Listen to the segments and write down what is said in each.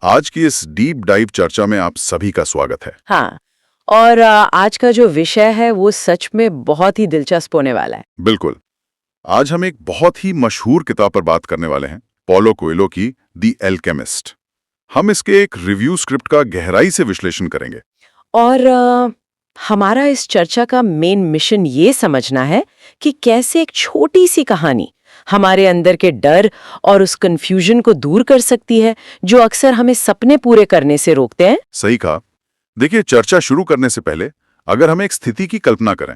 आज की इस डीप डाइव चर्चा में आप सभी का स्वागत है। हाँ, और आज का जो विषय है वो सच में बहुत ही दिलचस्प होने वाला है। बिल्कुल। आज हम एक बहुत ही मशहूर किताब पर बात करने वाले हैं, पॉलो कोएल्हो की द एल्केमिस्ट। हम इसके एक रिव्यू स्क्रिप्ट का गहराई से विश्लेषण करेंगे। और हमारा इस चर्चा का मेन मिशन ये समझना है कि कैसे एक छोटी सी कहानी हमारे अंदर के डर और उस कंफ्यूजन को दूर कर सकती है जो अक्सर हमें सपने पूरे करने से रोकते हैं। सही कहा। देखिए, चर्चा शुरू करने से पहले अगर हम एक स्थिति की कल्पना करें,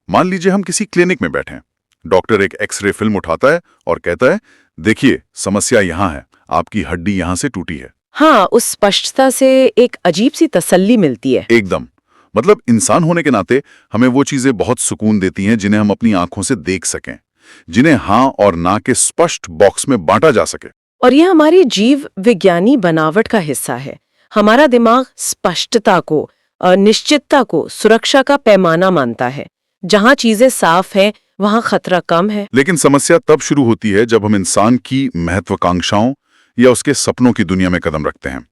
मान लीजिए हम किसी क्लिनिक में बैठे हैं। डॉक्टर एक एक्सरे फिल्म उठाता है और कहता है, देखिए समस्या यहाँ है, आपकी हड्डी यहाँ से टूटी है। हाँ, उस स्पष्टता से एक अजीब सी तसल्ली मिलती है। एकदम। मतलब इंसान होने के नाते हमें वो चीजें बहुत सुकून देती हैं जिन्हें हम अपनी आंखों से देख सकें, जिन्हें हाँ और ना के स्पष्ट बॉक्स में बांटा जा सके। और यह हमारी जीव विज्ञानी बनावट का हिस्सा है। हमारा दिमाग स्पष्टता को, निश्चितता को सुरक्षा का पैमाना मानता है। जहाँ चीजें साफ हैं, वहाँ खतरा कम है। लेकिन समस्या तब शुरू होती है जब हम इंसान की महत्वाकांक्षाओं या उसके सपनों की दुनिया में कदम रखते हैं।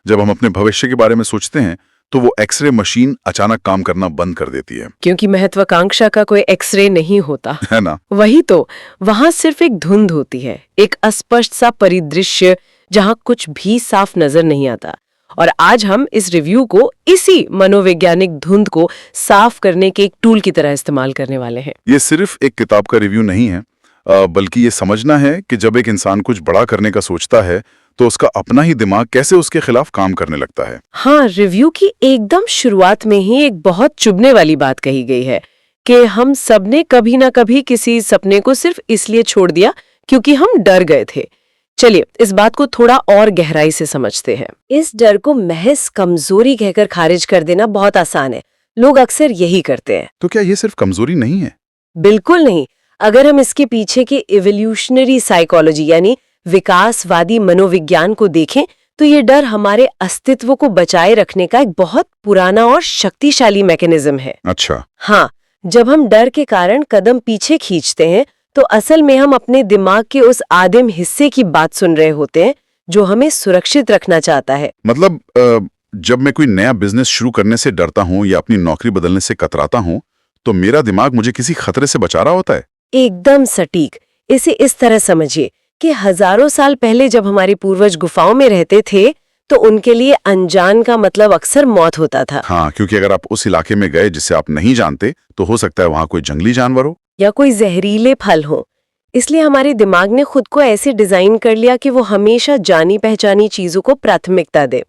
जब हम अपने भविष्य के बारे में सोचते हैं तो वो एक्सरे मशीन अचानक काम करना बंद कर देती है। क्योंकि महत्वाकांक्षा का कोई एक्सरे नहीं होता है ना? वही तो, वहां सिर्फ एक धुंध होती है, एक अस्पष्ट सा परिदृश्य जहां कुछ भी साफ नजर नहीं आता। और आज हम इस रिव्यू को इसी मनोवैज्ञानिक धुंध को साफ करने के एक टूल की तरह इस्तेमाल करने वाले हैं। ये सिर्फ एक किताब का रिव्यू नहीं है, बल्कि ये समझना है कि जब एक इंसान कुछ बड़ा करने का सोचता है तो उसका अपना ही दिमाग कैसे उसके खिलाफ काम करने लगता है। हाँ, रिव्यू की एकदम शुरुआत में ही एक बहुत चुभने वाली बात कही गई है कि हम सबने कभी ना कभी किसी सपने को सिर्फ इसलिए छोड़ दिया क्योंकि हम डर गए थे। चलिए इस बात को थोड़ा और गहराई से समझते हैं। इस डर को महज कमजोरी कहकर खारिज कर देना बहुत आसान है। लोग अक्सर यही करते हैं। तो क्या ये सिर्फ कमजोरी नहीं है? बिल्कुल नहीं। अगर हम इसके पीछे के इवोल्यूशनरी साइकोलॉजी यानी विकासवादी मनोविज्ञान को देखें तो ये डर हमारे अस्तित्व को बचाए रखने का एक बहुत पुराना और शक्तिशाली मैकेनिज्म है। अच्छा। हाँ, जब हम डर के कारण कदम पीछे खींचते हैं तो असल में हम अपने दिमाग के उस आदिम हिस्से की बात सुन रहे होते हैं जो हमें सुरक्षित रखना चाहता है। मतलब जब मैं कोई नया बिजनेस शुरू करने से डरता हूँ या अपनी नौकरी बदलने से कतराता हूँ तो मेरा दिमाग मुझे किसी खतरे से बचा रहा होता है। एकदम सटीक। इसे इस तरह समझिए कि हजारों साल पहले जब हमारे पूर्वज गुफाओं में रहते थे तो उनके लिए अनजान का मतलब अक्सर मौत होता था। हाँ, क्योंकि अगर आप उस इलाके में गए जिसे आप नहीं जानते तो हो सकता है वहां कोई जंगली जानवर हो या कोई जहरीले फल हो। इसलिए हमारे दिमाग ने खुद को ऐसे डिजाइन कर लिया कि वो हमेशा जानी पहचानी चीजों को प्राथमिकता दे।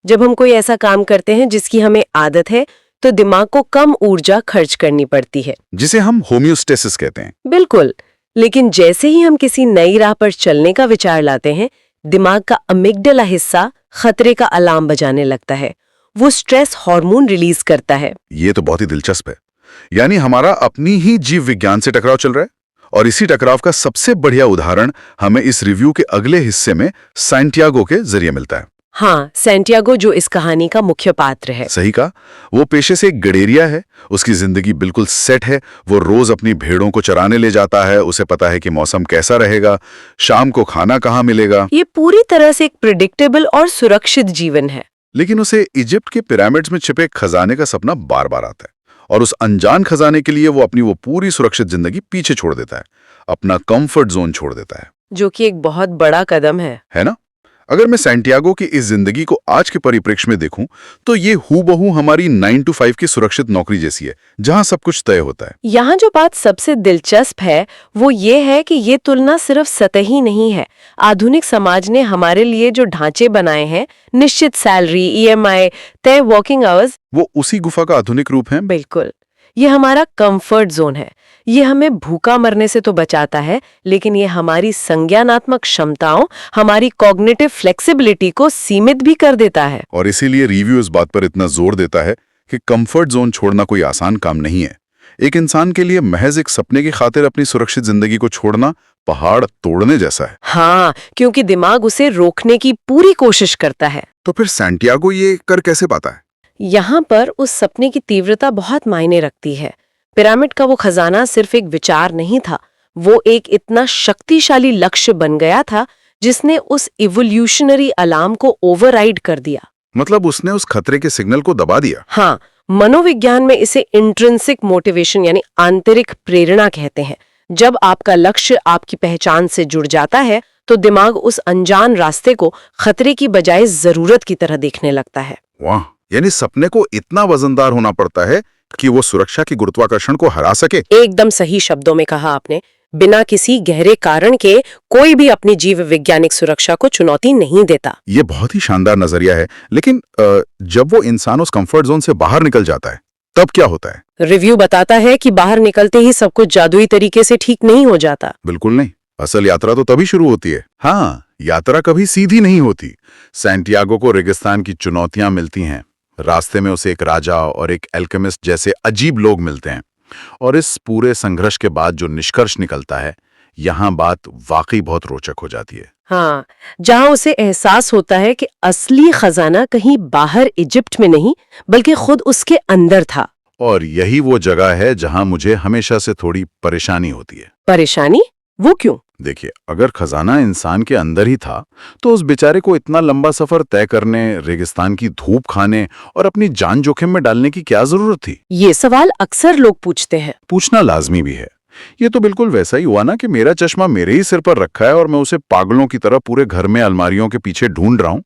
जब हम कोई ऐसा काम करते हैं जिसकी हमें आदत है तो दिमाग को कम ऊर्जा खर्च करनी पड़ती है, जिसे हम होम्योस्टेसिस कहते हैं। बिल्कुल। लेकिन जैसे ही हम किसी नई राह पर चलने का विचार लाते हैं, दिमाग का अमिगडाला हिस्सा खतरे का अलार्म बजाने लगता है। वो स्ट्रेस हार्मोन रिलीज करता है। ये तो बहुत ही दिलचस्प है। यानी हमारा अपनी ही जीव विज्ञान से टकराव चल रहा है। और इसी टकराव का सबसे बढ़िया उदाहरण हमें इस रिव्यू के अगले हिस्से में सैंटियागो के जरिए मिलता है। हाँ, सैंटियागो जो इस कहानी का मुख्य पात्र है। सही कहा। वो पेशे से एक गडेरिया है, उसकी जिंदगी बिल्कुल सेट है। वो रोज अपनी भेड़ों को चराने ले जाता है, उसे पता है कि मौसम कैसा रहेगा, शाम को खाना कहाँ मिलेगा। ये पूरी तरह से एक प्रिडिक्टेबल और सुरक्षित जीवन है। लेकिन उसे इजिप्ट के पिरामिड्स में छिपे खजाने का सपना बार बार आता है और उस अनजान खजाने के लिए वो अपनी वो पूरी सुरक्षित जिंदगी पीछे छोड़ देता है, अपना कंफर्ट जोन छोड़ देता है, जो कि एक बहुत बड़ा कदम है ना? अगर मैं सैंटियागो की इस जिंदगी को आज के परिप्रेक्ष्य में देखूं तो ये हूबहू हमारी 9 to 5 की सुरक्षित नौकरी जैसी है जहां सब कुछ तय होता है। यहाँ जो बात सबसे दिलचस्प है वो ये है कि ये तुलना सिर्फ सतही नहीं है। आधुनिक समाज ने हमारे लिए जो ढांचे बनाए हैं, निश्चित सैलरी, ईएमआई, तय वर्किंग आवर्स, वो उसी गुफा का आधुनिक रूप है। बिल्कुल। ये हमारा कंफर्ट जोन है। ये हमें भूखा मरने से तो बचाता है, लेकिन ये हमारी संज्ञानात्मक क्षमताओं, हमारी कॉग्निटिव फ्लेक्सिबिलिटी को सीमित भी कर देता है। और इसीलिए रिव्यू इस बात पर इतना जोर देता है कि कंफर्ट जोन छोड़ना कोई आसान काम नहीं है। एक इंसान के लिए महज एक सपने की खातिर अपनी सुरक्षित जिंदगी को छोड़ना पहाड़ तोड़ने जैसा है। हाँ, क्योंकि दिमाग उसे रोकने की पूरी कोशिश करता है। तो फिर सैंटियागो ये कर कैसे पाता है? यहाँ पर उस सपने की तीव्रता बहुत मायने रखती है। पिरामिड का वो खजाना सिर्फ एक विचार नहीं था, वो एक इतना शक्तिशाली लक्ष्य बन गया था जिसने उस इवोल्यूशनरी अलार्म को ओवरराइड कर दिया। मतलब उसने उस खतरे के सिग्नल को दबा दिया। हाँ, मनोविज्ञान में इसे इंट्रिंसिक मोटिवेशन यानी आंतरिक प्रेरणा कहते हैं। जब आपका लक्ष्य आपकी पहचान से जुड़ जाता है तो दिमाग उस अनजान रास्ते को खतरे की बजाय जरूरत की तरह देखने लगता है। वाह, यानी सपने को इतना वजनदार होना पड़ता है कि वो सुरक्षा की गुरुत्वाकर्षण को हरा सके। एकदम सही शब्दों में कहा आपने। बिना किसी गहरे कारण के कोई भी अपनी जीव वैज्ञानिक सुरक्षा को चुनौती नहीं देता। ये बहुत ही शानदार नजरिया है, लेकिन जब वो इंसान उस कंफर्ट जोन से बाहर निकल जाता है तब क्या होता है? रिव्यू बताता है कि बाहर निकलते ही सब कुछ जादुई तरीके से ठीक नहीं हो जाता। बिल्कुल नहीं, असल यात्रा तो तभी शुरू होती है। हाँ, यात्रा कभी सीधी नहीं होती। सैंटियागो को रेगिस्तान की चुनौतियां मिलती हैं। रास्ते में उसे एक राजा और एक एल्केमिस्ट जैसे अजीब लोग मिलते हैं, और इस पूरे संघर्ष के बाद जो निष्कर्ष निकलता है, यहाँ बात वाकई बहुत रोचक हो जाती है। हाँ, जहाँ उसे एहसास होता है कि असली खजाना कहीं बाहर इजिप्ट में नहीं बल्कि खुद उसके अंदर था। और यही वो जगह है जहाँ मुझे हमेशा से थोड़ी परेशानी होती है। परेशानी? वो क्यों? देखिए, अगर खजाना इंसान के अंदर ही था तो उस बेचारे को इतना लंबा सफर तय करने, रेगिस्तान की धूप खाने और अपनी जान जोखिम में डालने की क्या जरूरत थी? ये सवाल अक्सर लोग पूछते हैं। पूछना लाजमी भी है। ये तो बिल्कुल वैसा ही हुआ ना कि मेरा चश्मा मेरे ही सिर पर रखा है और मैं उसे पागलों की तरह पूरे घर में अलमारियों के पीछे ढूंढ रहा हूँ।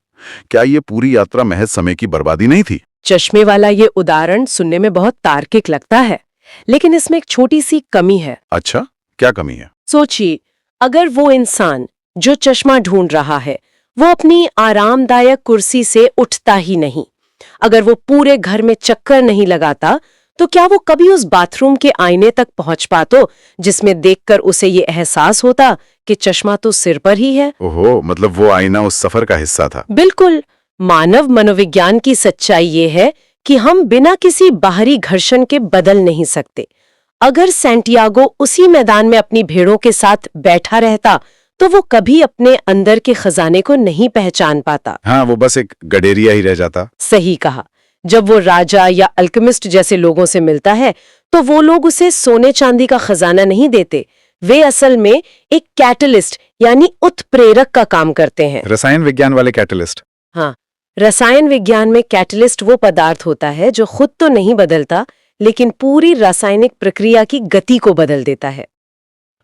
क्या ये पूरी यात्रा महज समय की बर्बादी नहीं थी? चश्मे वाला ये उदाहरण सुनने में बहुत तार्किक लगता है, लेकिन इसमें एक छोटी सी कमी है। अच्छा, क्या कमी है? सोचिए, अगर वो इंसान जो चश्मा ढूंढ रहा है वो अपनी आरामदायक कुर्सी से उठता ही नहीं, अगर वो पूरे घर में चक्कर नहीं लगाता, तो क्या वो कभी उस बाथरूम के आईने तक पहुंच पाता जिसमें देखकर उसे ये एहसास होता कि चश्मा तो सिर पर ही है? ओहो, मतलब वो आईना उस सफर का हिस्सा था। बिल्कुल। मानव मनोविज्ञान की सच्चाई ये है कि हम बिना किसी बाहरी घर्षण के बदल नहीं सकते। अगर सैंटियागो उसी मैदान में अपनी भेड़ों के साथ बैठा रहता तो वो कभी अपने अंदर के खजाने को नहीं पहचान पाता। हाँ, वो बस एक गडेरिया ही रह जाता। सही कहा। जब वो राजा या अल्केमिस्ट जैसे लोगों से मिलता है तो वो लोग उसे सोने चांदी का खजाना नहीं देते, वे असल में एक कैटलिस्ट यानी उत्प्रेरक का काम करते हैं। रसायन विज्ञान वाले कैटलिस्ट? हाँ, रसायन विज्ञान में कैटलिस्ट वो पदार्थ होता है जो खुद तो नहीं बदलता लेकिन पूरी रासायनिक प्रक्रिया की गति को बदल देता है।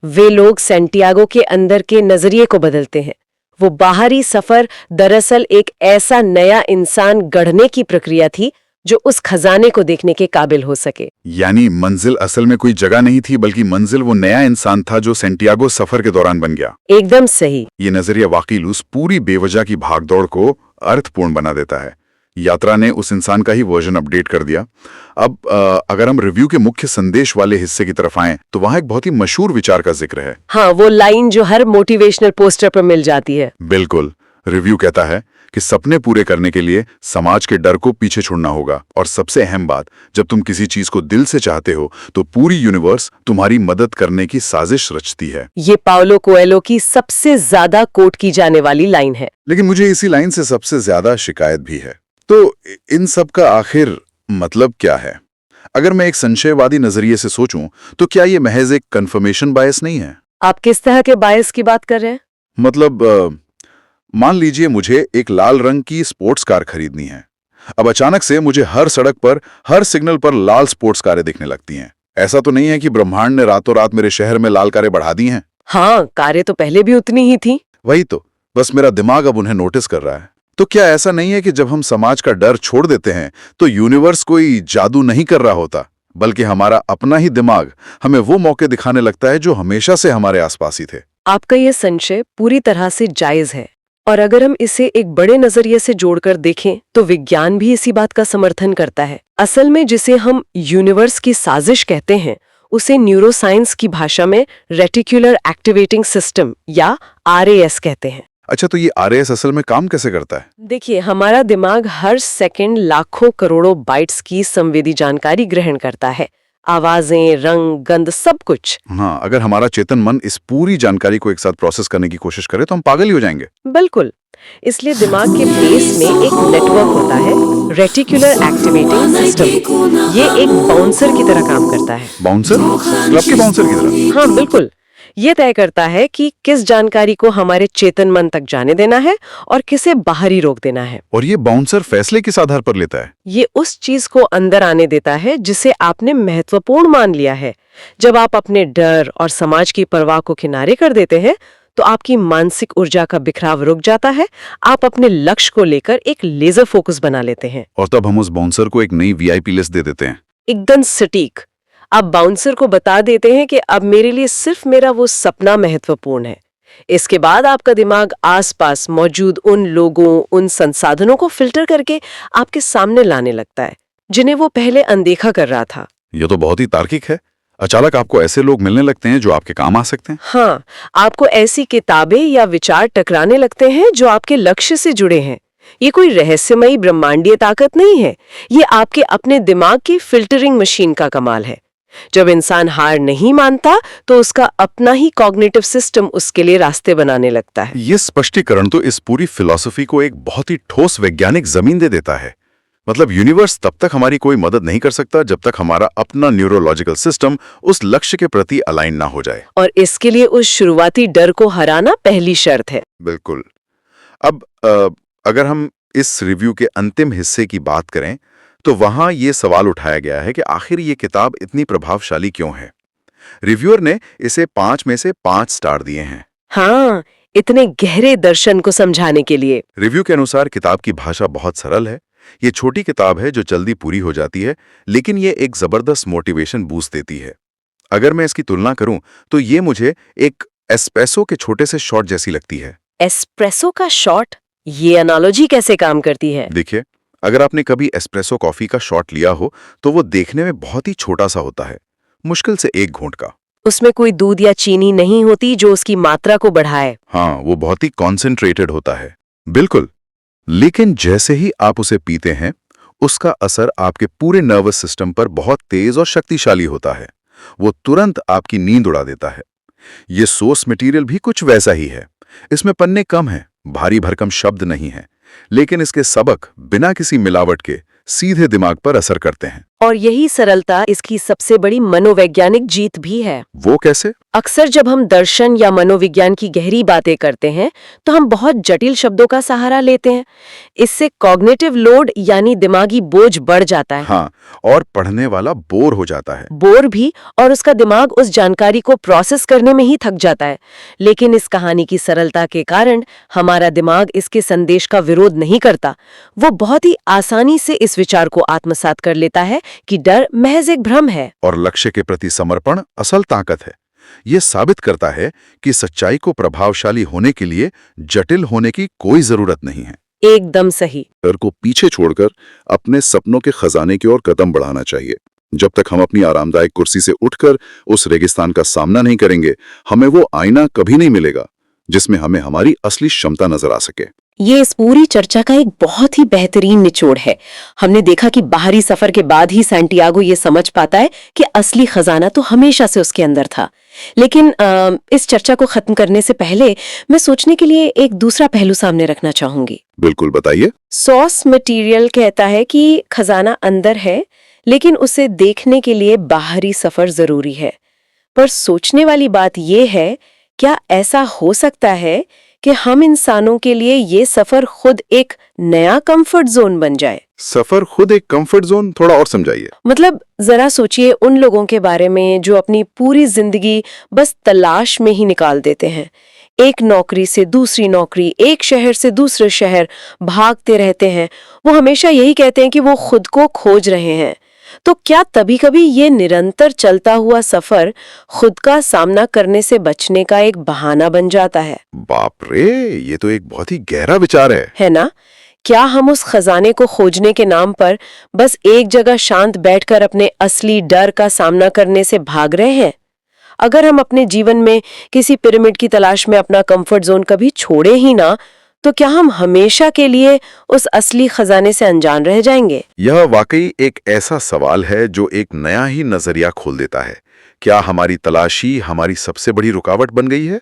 वे लोग सैंटियागो के अंदर के नजरिए को बदलते हैं। वो बाहरी सफर दरअसल एक ऐसा नया इंसान गढ़ने की प्रक्रिया थी जो उस खजाने को देखने के काबिल हो सके। यानी मंजिल असल में कोई जगह नहीं थी, बल्कि मंजिल वो नया इंसान था जो सैंटियागो सफर के दौरान बन गया। एकदम सही। ये नजरिया वाकई उस पूरी बेवजह की भागदौड़ को अर्थपूर्ण बना देता है। यात्रा ने उस इंसान का ही वर्जन अपडेट कर दिया। अब अगर हम रिव्यू के मुख्य संदेश वाले हिस्से की तरफ आएं तो वहां एक बहुत ही मशहूर विचार का जिक्र है। हाँ, वो लाइन जो हर मोटिवेशनल पोस्टर पर मिल जाती है। बिल्कुल। रिव्यू कहता है कि सपने पूरे करने के लिए समाज के डर को पीछे छोड़ना होगा, और सबसे अहम बात, जब तुम किसी चीज को दिल से चाहते हो तो पूरी यूनिवर्स तुम्हारी मदद करने की साजिश रचती है। ये पाउलो कोएल्हो की सबसे ज्यादा कोट की जाने वाली लाइन है। लेकिन मुझे इसी लाइन से सबसे ज्यादा शिकायत भी है। तो इन सब का आखिर मतलब क्या है? अगर मैं एक संशयवादी नजरिए से सोचूं तो क्या ये महज एक कंफर्मेशन बायस नहीं है? आप किस तरह के बायस की बात कर रहे हैं? मतलब मान लीजिए मुझे एक लाल रंग की स्पोर्ट्स कार खरीदनी है। अब अचानक से मुझे हर सड़क पर, हर सिग्नल पर लाल स्पोर्ट्स कारें दिखने लगती हैं। ऐसा तो नहीं है कि ब्रह्मांड ने रातों रात मेरे शहर में लाल कारें बढ़ा दी हैं? हाँ, कारें तो पहले भी उतनी ही थी। वही तो, बस मेरा दिमाग अब उन्हें नोटिस कर रहा है। तो क्या ऐसा नहीं है कि जब हम समाज का डर छोड़ देते हैं तो यूनिवर्स कोई जादू नहीं कर रहा होता, बल्कि हमारा अपना ही दिमाग हमें वो मौके दिखाने लगता है जो हमेशा से हमारे आसपास ही थे? आपका ये संशय पूरी तरह से जायज है, और अगर हम इसे एक बड़े नजरिए से जोड़कर देखें तो विज्ञान भी इसी बात का समर्थन करता है। असल में जिसे हम यूनिवर्स की साजिश कहते हैं उसे न्यूरोसाइंस की भाषा में रेटिकुलर एक्टिवेटिंग सिस्टम या RAS कहते हैं। अच्छा, तो ये RAS असल में काम कैसे करता है? देखिए, हमारा दिमाग हर सेकंड लाखों करोड़ों बाइट्स की संवेदी जानकारी ग्रहण करता है। आवाजें, रंग, गंध, सब कुछ। हाँ, अगर हमारा चेतन मन इस पूरी जानकारी को एक साथ प्रोसेस करने की कोशिश करे तो हम पागल ही हो जाएंगे। बिल्कुल। इसलिए दिमाग के बेस में एक नेटवर्क होता है, रेटिकुलर एक्टिवेटिंग सिस्टम। ये एक बाउंसर की तरह काम करता है। बाउंसर? क्लब के बाउंसर की तरह? हाँ, बिल्कुल। ये तय करता है कि किस जानकारी को हमारे चेतन मन तक जाने देना है और किसे बाहर ही रोक देना है। और ये बाउंसर फैसले किस आधार पर लेता है? ये उस चीज को अंदर आने देता है जिसे आपने महत्वपूर्ण मान लिया है। जब आप अपने डर और समाज की परवाह को किनारे कर देते हैं तो आपकी मानसिक ऊर्जा का बिखराव रुक जाता है। आप अपने लक्ष्य को लेकर एक लेजर फोकस बना लेते हैं। और तब हम उस बाउंसर को एक नई वीआईपी लिस्ट दे देते हैं। एकदम सटीक। आप बाउंसर को बता देते हैं कि अब मेरे लिए सिर्फ मेरा वो सपना महत्वपूर्ण है। इसके बाद आपका दिमाग आसपास मौजूद उन लोगों, उन संसाधनों को फिल्टर करके आपके सामने लाने लगता है जिन्हें वो पहले अनदेखा कर रहा था। यह तो बहुत ही तार्किक है। अचानक आपको ऐसे लोग मिलने लगते हैं जो आपके काम आ सकते हैं। हाँ, आपको ऐसी किताबें या विचार टकराने लगते हैं जो आपके लक्ष्य से जुड़े हैं। ये कोई रहस्यमयी ब्रह्मांडीय ताकत नहीं है, ये आपके अपने दिमाग की फिल्टरिंग मशीन का कमाल है। जब इंसान हार नहीं मानता तो उसका अपना ही कॉग्निटिव सिस्टम उसके लिए रास्ते बनाने लगता है। ये स्पष्टीकरण तो इस पूरी फिलॉसफी को एक बहुत ही ठोस वैज्ञानिक जमीन दे देता है। मतलब यूनिवर्स तब तक हमारी कोई मदद नहीं कर सकता जब तक हमारा अपना न्यूरोलॉजिकल सिस्टम उस लक्ष्य के प्रति अलाइन ना हो जाए। और इसके लिए उस शुरुआती डर को हराना पहली शर्त है। बिल्कुल। अब अगर हम इस रिव्यू के अंतिम हिस्से की बात करें तो वहां ये सवाल उठाया गया है कि आखिर ये किताब इतनी प्रभावशाली क्यों है। रिव्यूअर ने इसे 5 में से 5 स्टार दिए हैं। हाँ, इतने गहरे दर्शन को समझाने के लिए। रिव्यू के अनुसार किताब की भाषा बहुत सरल है। ये छोटी किताब है जो जल्दी पूरी हो जाती है, लेकिन ये एक जबरदस्त मोटिवेशन बूस्ट देती है। अगर मैं इसकी तुलना करूं तो ये मुझे एक एस्प्रेसो के छोटे से शॉट जैसी लगती है। एस्प्रेसो का शॉट? ये एनालॉजी कैसे काम करती है? देखिए, अगर आपने कभी एस्प्रेसो कॉफी का शॉट लिया हो तो वो देखने में बहुत ही छोटा सा होता है, मुश्किल से 1 घूंट का। उसमें कोई दूध या चीनी नहीं होती जो उसकी मात्रा को बढ़ाए। हाँ, वो बहुत ही कॉन्सेंट्रेटेड होता है। बिल्कुल। लेकिन जैसे ही आप उसे पीते हैं उसका असर आपके पूरे नर्वस सिस्टम पर बहुत तेज और शक्तिशाली होता है। वो तुरंत आपकी नींद उड़ा देता है। ये सोर्स मटेरियल भी कुछ वैसा ही है। इसमें पन्ने कम हैं, भारी भरकम शब्द नहीं हैं, लेकिन इसके सबक बिना किसी मिलावट के सीधे दिमाग पर असर करते हैं। और यही सरलता इसकी सबसे बड़ी मनोवैज्ञानिक जीत भी है। वो कैसे? अक्सर जब हम दर्शन या मनोविज्ञान की गहरी बातें करते हैं तो हम बहुत जटिल शब्दों का सहारा लेते हैं। इससे कॉग्निटिव लोड यानी दिमागी बोझ बढ़ जाता है। हाँ, और पढ़ने वाला बोर हो जाता है। बोर भी, और उसका दिमाग उस जानकारी को प्रोसेस करने में ही थक जाता है। लेकिन इस कहानी की सरलता के कारण हमारा दिमाग इसके संदेश का विरोध नहीं करता। वो बहुत ही आसानी से इस विचार को आत्मसात कर लेता है कि डर महज एक भ्रम है और लक्ष्य के प्रति समर्पण असल ताकत है। ये साबित करता है कि सच्चाई को प्रभावशाली होने के लिए जटिल होने की कोई जरूरत नहीं है। एकदम सही। डर को पीछे छोड़कर अपने सपनों के खजाने की ओर कदम बढ़ाना चाहिए। जब तक हम अपनी आरामदायक कुर्सी से उठकर उस रेगिस्तान का सामना नहीं करेंगे, हमें वो आईना कभी नहीं मिलेगा जिसमें हमें हमारी असली क्षमता नजर आ सके। ये इस पूरी चर्चा का एक बहुत ही बेहतरीन निचोड़ है। हमने देखा कि बाहरी सफर के बाद ही सैंटियागो ये समझ पाता है कि असली खजाना तो हमेशा से उसके अंदर था। लेकिन इस चर्चा को खत्म करने से पहले मैं सोचने के लिए एक दूसरा पहलू सामने रखना चाहूंगी। बिल्कुल, बताइए। सोर्स मटेरियल कहता है कि खजाना अंदर है, लेकिन उसे देखने के लिए बाहरी सफर जरूरी है। पर सोचने वाली बात यह है, क्या ऐसा हो सकता है कि हम इंसानों के लिए ये सफर खुद एक नया कंफर्ट जोन बन जाए? सफर खुद एक कंफर्ट जोन? थोड़ा और समझाइए। मतलब जरा सोचिए उन लोगों के बारे में जो अपनी पूरी जिंदगी बस तलाश में ही निकाल देते हैं। एक नौकरी से दूसरी नौकरी, एक शहर से दूसरे शहर भागते रहते हैं। वो हमेशा यही कहते हैं कि वो खुद को खोज रहे हैं। तो क्या तभी कभी ये निरंतर चलता हुआ सफर खुद का सामना करने से बचने का एक बहाना बन जाता है? बाप रे, ये तो एक बहुत ही गहरा विचार है ना? क्या हम उस खजाने को खोजने के नाम पर बस एक जगह शांत बैठकर अपने असली डर का सामना करने से भाग रहे हैं? अगर हम अपने जीवन में किसी पिरामिड की तलाश में अपना कंफर्ट जोन कभी छोड़े ही ना, तो क्या हम हमेशा के लिए उस असली खजाने से अनजान रह जाएंगे? यह वाकई एक ऐसा सवाल है जो एक नया ही नजरिया खोल देता है। क्या हमारी तलाशी हमारी सबसे बड़ी रुकावट बन गई है?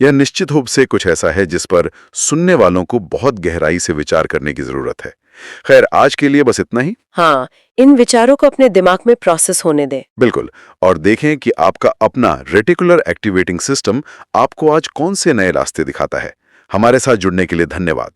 यह निश्चित रूप से कुछ ऐसा है जिस पर सुनने वालों को बहुत गहराई से विचार करने की जरूरत है। खैर, आज के लिए बस इतना ही। हाँ, इन विचारों को अपने दिमाग में प्रोसेस होने दें। बिल्कुल। और देखें कि आपका अपना रेटिकुलर एक्टिवेटिंग सिस्टम आपको आज कौन से नए रास्ते दिखाता है। हमारे साथ जुड़ने के लिए धन्यवाद।